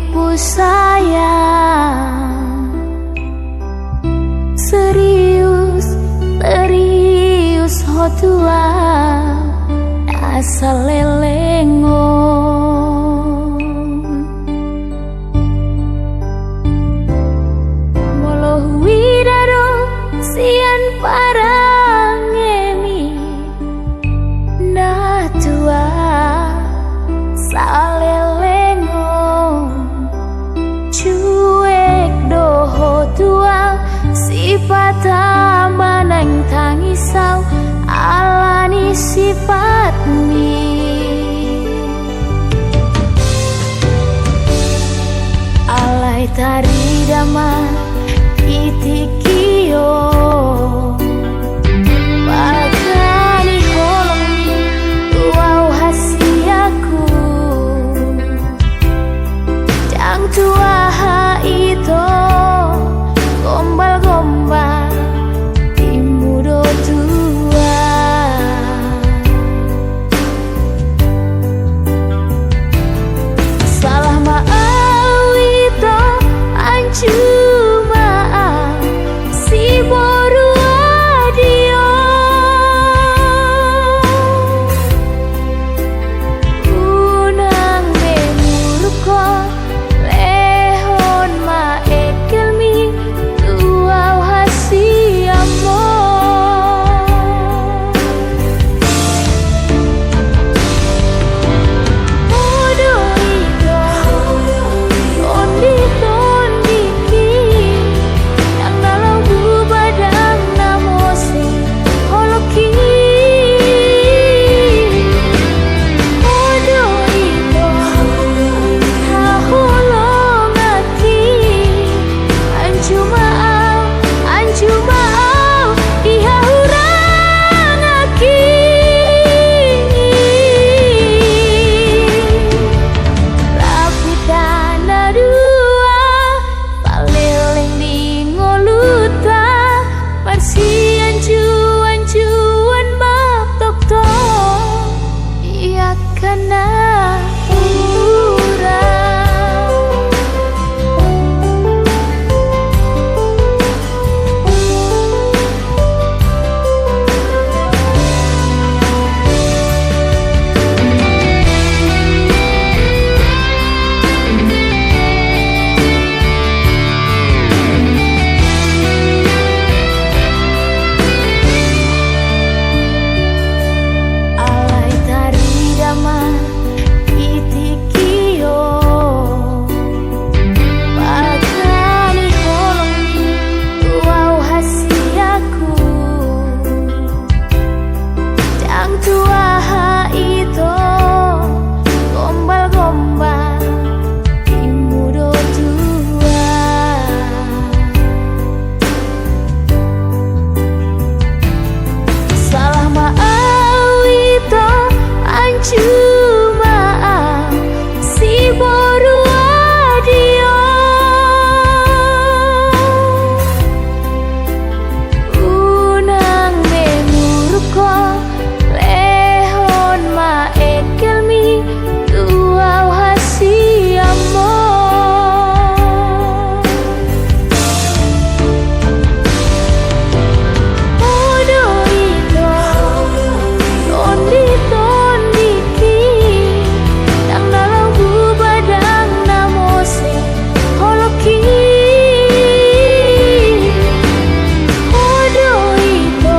ibu sayang, serius serius hotua asal lelengo moloh widaro sian parangemi natua salelengo cuek doho tua sifat manang tangisau alani sifatmi alai tari dama itikio bagani holongi tuau hasiaku jang tua ha itu gombal-gombal timudo tua salah maau itu ancu maaf si boru adio unang memurko lehon ma ekelmi tuau hasiamo odo ito tondi yang dalam badang namosi holoki odo ito haholongaki anju maau ihahurangaki rapitana dua paleleng di ngoluta marsian cuan bab doktor iya kena alai tari dama itikio bagani holongi tuau hasiaku jang tua ha itu gombal-gombal timudo tua salah maau itu ancu maaf si boru adio unang memurko lehon ma ekelmi tuau hasiamo odo ito tondi yang dalam badang namosi holoki odo ito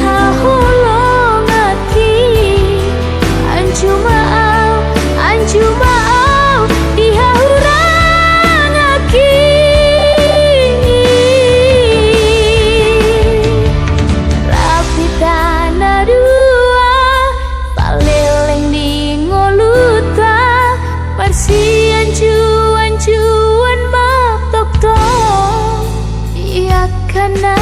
haholongaki anju maau ihahurangaki rapitana dua paleleng di ngoluta marsian cuan bab doktor iya kena